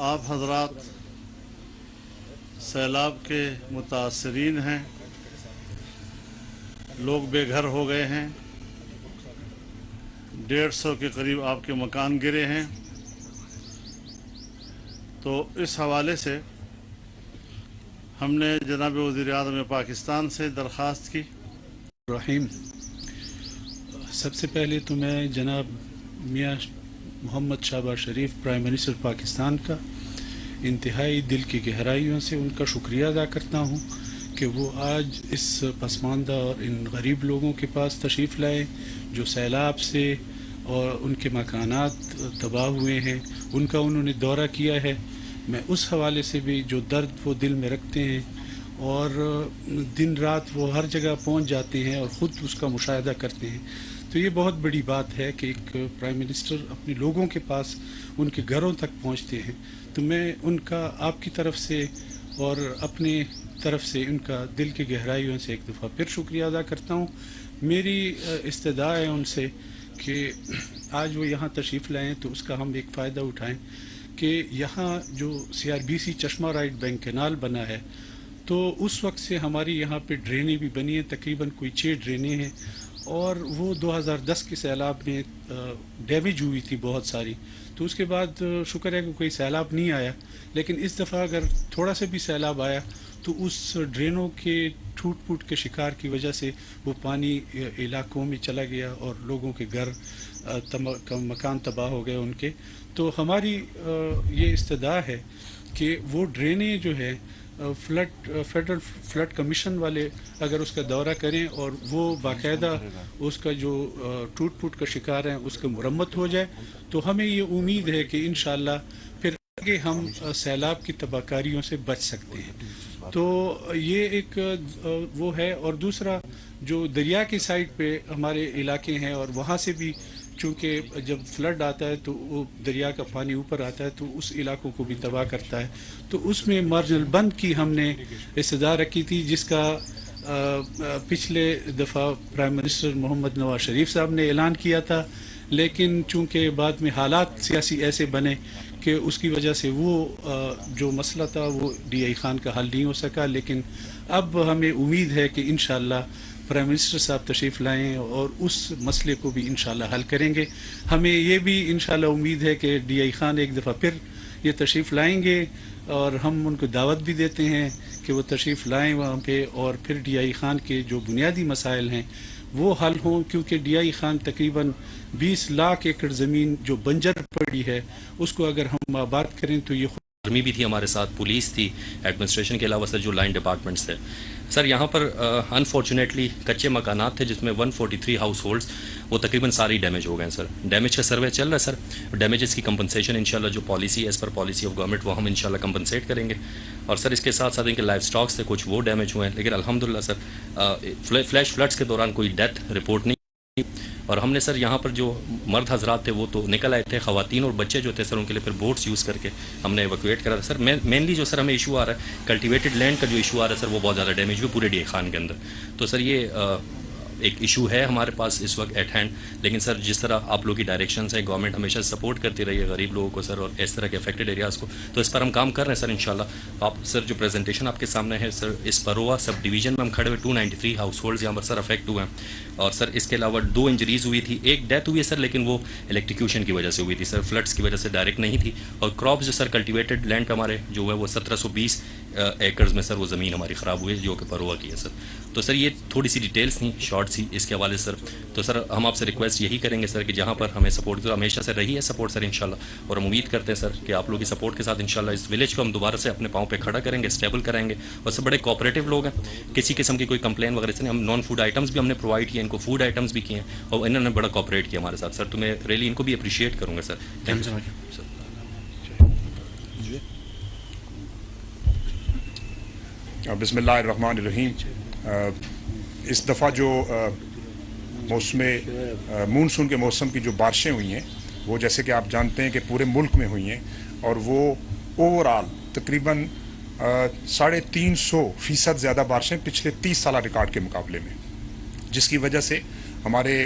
آپ حضرات سیلاب کے متاثرین ہیں، لوگ بے گھر ہو گئے ہیں، 150 کے قریب آپ کے مکان گرے ہیں۔ تو اس حوالے سے ہم نے جناب وزیر اعظم پاکستان سے درخواست کی۔ رحیم، سب سے پہلے تو میں جناب میاں محمد شہباز شریف پرائم منسٹر پاکستان کا انتہائی دل کی گہرائیوں سے ان کا شکریہ ادا کرتا ہوں کہ وہ آج اس پسماندہ اور ان غریب لوگوں کے پاس تشریف لائے جو سیلاب سے اور ان کے مکانات تباہ ہوئے ہیں، ان کا انہوں نے دورہ کیا ہے۔ میں اس حوالے سے بھی جو درد وہ دل میں رکھتے ہیں اور دن رات وہ ہر جگہ پہنچ جاتے ہیں اور خود اس کا مشاہدہ کرتے ہیں، تو یہ بہت بڑی بات ہے کہ ایک پرائم منسٹر اپنے لوگوں کے پاس ان کے گھروں تک پہنچتے ہیں۔ تو میں ان کا آپ کی طرف سے اور اپنے طرف سے ان کا دل کی گہرائیوں سے ایک دفعہ پھر شکریہ ادا کرتا ہوں۔ میری استدعا ہے ان سے کہ آج وہ یہاں تشریف لائیں تو اس کا ہم ایک فائدہ اٹھائیں کہ یہاں جو CRBC چشمہ رائٹ بینک کینال بنا ہے، تو اس وقت سے ہماری یہاں پہ ڈرینیں بھی بنی ہیں، تقریباً کوئی 6 ڈرینیں ہیں، اور وہ 2010 کے سیلاب میں ڈیمیج ہوئی تھی بہت ساری۔ تو اس کے بعد شکر ہے کہ کوئی سیلاب نہیں آیا، لیکن اس دفعہ اگر تھوڑا سا بھی سیلاب آیا تو اس ڈرینوں کے ٹوٹ پھوٹ کے شکار کی وجہ سے وہ پانی علاقوں میں چلا گیا اور لوگوں کے گھر مکان تباہ ہو گئے ان کے۔ تو ہماری یہ استدعا ہے کہ وہ ڈرینیں جو ہے فیڈرل فلڈ کمیشن والے اگر اس کا دورہ کریں اور وہ باقاعدہ اس کا جو ٹوٹ پھوٹ کا شکار ہیں اس کا مرمت ہو جائے، تو ہمیں یہ امید ہے کہ انشاءاللہ پھر آگے ہم سیلاب کی تباہ کاریوں سے بچ سکتے ہیں۔ تو یہ ایک وہ ہے، اور دوسرا جو دریا کی سائڈ پہ ہمارے علاقے ہیں اور وہاں سے بھی چونکہ جب فلڈ آتا ہے تو وہ دریا کا پانی اوپر آتا ہے تو اس علاقوں کو بھی تباہ کرتا ہے۔ تو اس میں مارجنل بند کی ہم نے استدعا رکھی تھی، جس کا پچھلے دفعہ پرائم منسٹر محمد نواز شریف صاحب نے اعلان کیا تھا، لیکن چونکہ بعد میں حالات سیاسی ایسے بنے کہ اس کی وجہ سے وہ جو مسئلہ تھا وہ DI خان کا حل نہیں ہو سکا۔ لیکن اب ہمیں امید ہے کہ انشاءاللہ پرائم منسٹر صاحب تشریف لائیں اور اس مسئلے کو بھی انشاءاللہ حل کریں گے۔ ہمیں یہ بھی انشاءاللہ امید ہے کہ DI خان ایک دفعہ پھر یہ تشریف لائیں گے، اور ہم ان کو دعوت بھی دیتے ہیں کہ وہ تشریف لائیں وہاں پہ، اور پھر DI خان کے جو بنیادی مسائل ہیں وہ حل ہوں، کیونکہ DI خان تقریباً 20 لاکھ ایکڑ زمین جو بنجر پڑی ہے اس کو اگر ہم آباد کریں تو یہ آرمی بھی تھی ہمارے ساتھ، پولیس تھی، ایڈمنسٹریشن کے علاوہ سر جو لائن ڈپارٹمنٹس تھے سر، یہاں پر انفارچونیٹلی کچے مکانات تھے جس میں 143 ہاؤس ہولڈس وہ تقریباً ساری ڈیمیج ہو گئے ہیں سر۔ ڈیمیج کا سروے چل رہا ہے سر، ڈیمیجز کی کمپنسیشن انشاءاللہ جو policy as per policy of government وہ ہم انشاءاللہ کمپنسیٹ کریں گے۔ اور سر اس کے ساتھ ساتھ ان کے لائف سٹاکس تھے کچھ وہ ڈیمیج ہوئے ہیں، لیکن الحمدللہ سر فلیش فلڈس کے دوران کوئی ڈیتھ رپورٹ نہیں۔ اور ہم نے سر یہاں پر جو مرد حضرات تھے وہ تو نکل آئے تھے، خواتین اور بچے جو تھے سر ان کے لیے پھر بوٹس یوز کر کے ہم نے ایویکویٹ کرا تھا سر۔ مینلی جو سر ہمیں ایشو آ رہا ہے کلٹیویٹڈ لینڈ کا جو ایشو آ رہا ہے سر وہ بہت زیادہ ڈیمیج ہوئی پورے DI خان کے اندر۔ تو سر یہ ایک ایشو ہے ہمارے پاس اس وقت ایٹ ہینڈ، لیکن سر جس طرح آپ لوگ کی ڈائریکشنز ہیں، گورنمنٹ ہمیشہ سپورٹ کرتی رہی ہے غریب لوگوں کو سر اور اس طرح کے افیکٹڈ ایریاز کو، تو اس پر ہم کام کر رہے ہیں سر انشاءاللہ۔ آپ سر جو پریزنٹیشن آپ کے سامنے ہے سر، اس پروا سب ڈویژن میں ہم کھڑے ہوئے 293 ہاؤس ہولڈز یہاں پر سر افیکٹ ہوئے ہیں، اور سر اس کے علاوہ 2 انجریز ہوئی تھی، ایک ڈیتھ ہوئی ہے سر لیکن وہ الیکٹریکیوشن کی وجہ سے ہوئی تھی سر، فلڈس کی وجہ سے ڈائریکٹ نہیں تھی۔ اور کراپس جو سر کلٹیویٹڈ لینڈ پہ ہمارے جو ہے وہ 1720 ایکڑز میں سر وہ زمین ہماری خراب ہوئی ہے جو کہ پروا کی ہے سر۔ تو سر یہ تھوڑی سی ڈیٹیلز تھیں شارٹ سی اس کے حوالے سے سر۔ تو سر ہم آپ سے ریکویسٹ یہی کریں گے سر کہ جہاں پر ہمیں سپورٹ ہمیشہ سے رہی ہے سپورٹ سر انشاءاللہ، اور ہم امید کرتے ہیں سر کہ آپ لوگوں کی سپورٹ کے ساتھ انشاءاللہ اس ولیج کو ہم دوبارہ سے اپنے پاؤں پہ کھڑا کریں گے، اسٹیبل کریں گے، اور سب بڑے کوآپریٹیو لوگ ہیں، کسی قسم کی کوئی کمپلین وغیرہ سے نہیں۔ ہم نان فوڈ آئٹمس بھی ہم نے پرووائڈ کیے، ان کو فوڈ آئٹمس بھی کیے ہیں اور انہوں نے بڑا کوآپریٹ کیا ہمارے ساتھ سر، تو میں ریلی ان کو بھی اپریشیٹ کروں گا سر۔ Thank you sir. بسم اللہ الرحمن الرحیم۔ اس دفعہ جو مونسون کے موسم کی جو بارشیں ہوئی ہیں وہ جیسے کہ آپ جانتے ہیں کہ پورے ملک میں ہوئی ہیں، اور وہ اوور آل تقریباً 350% زیادہ بارشیں پچھلے 30 سالہ ریکارڈ کے مقابلے میں، جس کی وجہ سے ہمارے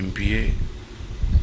MPA,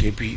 KP,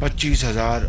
25,000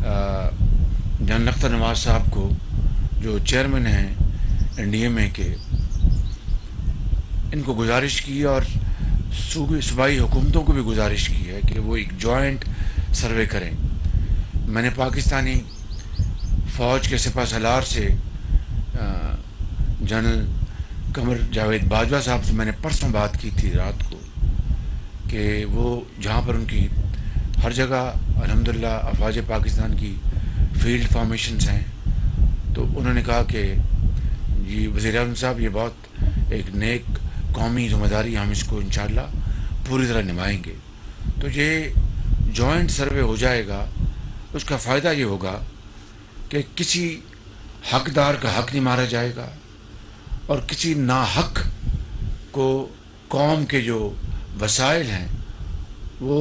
جنرل اختر نواز صاحب کو جو چیئرمین ہیں NDMA کے، ان کو گزارش کی اور صوبائی حکومتوں کو بھی گزارش کی ہے کہ وہ ایک جوائنٹ سروے کریں. میں نے پاکستانی فوج کے سپہ سالار سے جنرل قمر جاوید باجوہ صاحب سے میں نے پرسوں بات کی تھی رات کو، کہ وہ جہاں پر ان کی ہر جگہ الحمدللہ افواج پاکستان کی فیلڈ فارمیشنز ہیں، تو انہوں نے کہا کہ جی وزیر اعظم صاحب یہ بہت ایک نیک قومی ذمہ داری، ہم اس کو انشاءاللہ پوری طرح نبھائیں گے. تو یہ جوائنٹ سروے ہو جائے گا، اس کا فائدہ یہ ہوگا کہ کسی حقدار کا حق نہیں مارا جائے گا، اور کسی ناحق کو قوم کے جو وسائل ہیں وہ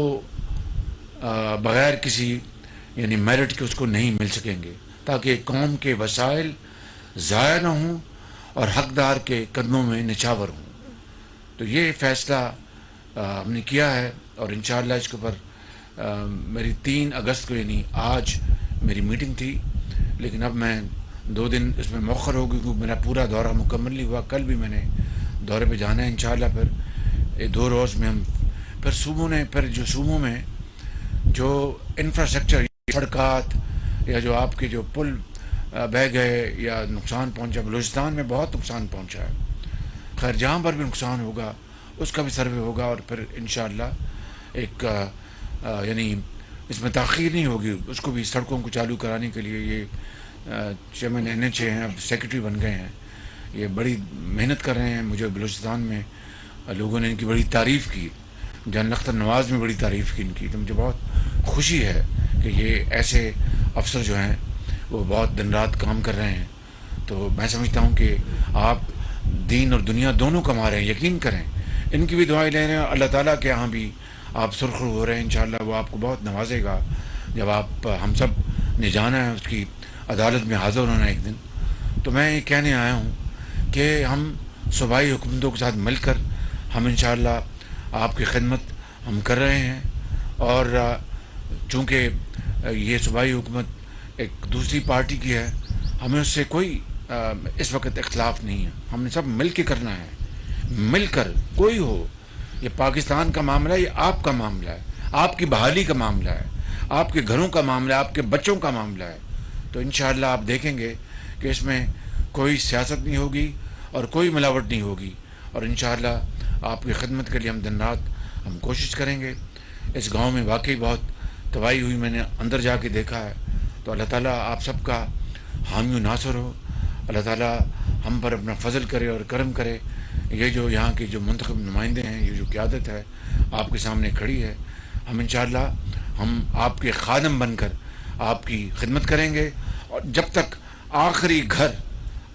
بغیر کسی یعنی میرٹ کے اس کو نہیں مل سکیں گے، تاکہ قوم کے وسائل ضائع نہ ہوں اور حقدار کے قدموں میں نچھاور ہوں. تو یہ فیصلہ ہم نے کیا ہے، اور انشاءاللہ اس کے اوپر میری 3 اگست کو یعنی آج میری میٹنگ تھی، لیکن اب میں 2 دن اس میں مؤخر ہو گئی کیونکہ میرا پورا دورہ مکمل نہیں ہوا. کل بھی میں نے دورے پہ جانا ہے انشاءاللہ. پھر 2 روز میں ہم پھر صوبوں میں جو انفراسٹرکچر، سڑکات یا جو آپ کے جو پل بہہ گئے یا نقصان پہنچا، بلوچستان میں بہت نقصان پہنچا ہے. خیر جہاں پر بھی نقصان ہوگا اس کا بھی سروے ہوگا، اور پھر انشاءاللہ ایک یعنی اس میں تاخیر نہیں ہوگی. اس کو بھی سڑکوں کو چالو کرانے کے لیے یہ چیئرمین NHA ہیں، اب سیکرٹری بن گئے ہیں، یہ بڑی محنت کر رہے ہیں. مجھے بلوچستان میں لوگوں نے ان کی بڑی تعریف کی، جنرل اختر نواز میں بڑی تعریف کی ان کی. تو مجھے بہت خوشی ہے کہ یہ ایسے افسر جو ہیں وہ بہت دن رات کام کر رہے ہیں. تو میں سمجھتا ہوں کہ آپ دین اور دنیا دونوں کما رہے ہیں. یقین کریں ان کی بھی دعائیں لے رہے ہیں، اللہ تعالیٰ کے ہاں بھی آپ سرخرو ہو رہے ہیں. انشاءاللہ وہ آپ کو بہت نوازے گا جب آپ ہم سب نے جانا ہے اس کی عدالت میں حاضر ہونا ایک دن. تو میں یہ کہنے آیا ہوں کہ ہم صوبائی حکومتوں کے ساتھ مل کر ہم انشاءاللہ آپ کی خدمت ہم کر رہے ہیں. اور چونکہ یہ صوبائی حکومت ایک دوسری پارٹی کی ہے، ہمیں اس سے کوئی اس وقت اختلاف نہیں ہے. ہم نے سب مل کے کرنا ہے، مل کر کوئی ہو. یہ پاکستان کا معاملہ ہے، یہ آپ کا معاملہ ہے، آپ کی بحالی کا معاملہ ہے، آپ کے گھروں کا معاملہ ہے، آپ کے بچوں کا معاملہ ہے. تو انشاءاللہ آپ دیکھیں گے کہ اس میں کوئی سیاست نہیں ہوگی اور کوئی ملاوٹ نہیں ہوگی. اور انشاءاللہ آپ کی خدمت کے لیے ہم دن رات ہم کوشش کریں گے. اس گاؤں میں واقعی بہت تباہی ہوئی، میں نے اندر جا کے دیکھا ہے. تو اللہ تعالیٰ آپ سب کا حامی و ناصر ہو. اللہ تعالیٰ ہم پر اپنا فضل کرے اور کرم کرے. یہ جو یہاں کے جو منتخب نمائندے ہیں، یہ جو قیادت ہے آپ کے سامنے کھڑی ہے، ہم انشاءاللہ ہم آپ کے خادم بن کر آپ کی خدمت کریں گے. اور جب تک آخری گھر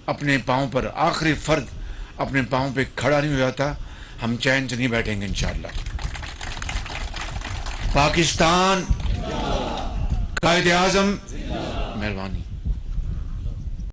اپنے پاؤں پر، آخری فرد اپنے پاؤں پہ کھڑا نہیں ہو جاتا، ہم چین سے نہیں بیٹھیں گے انشاءاللہ. پاکستان، قائد اعظم، مہربانی.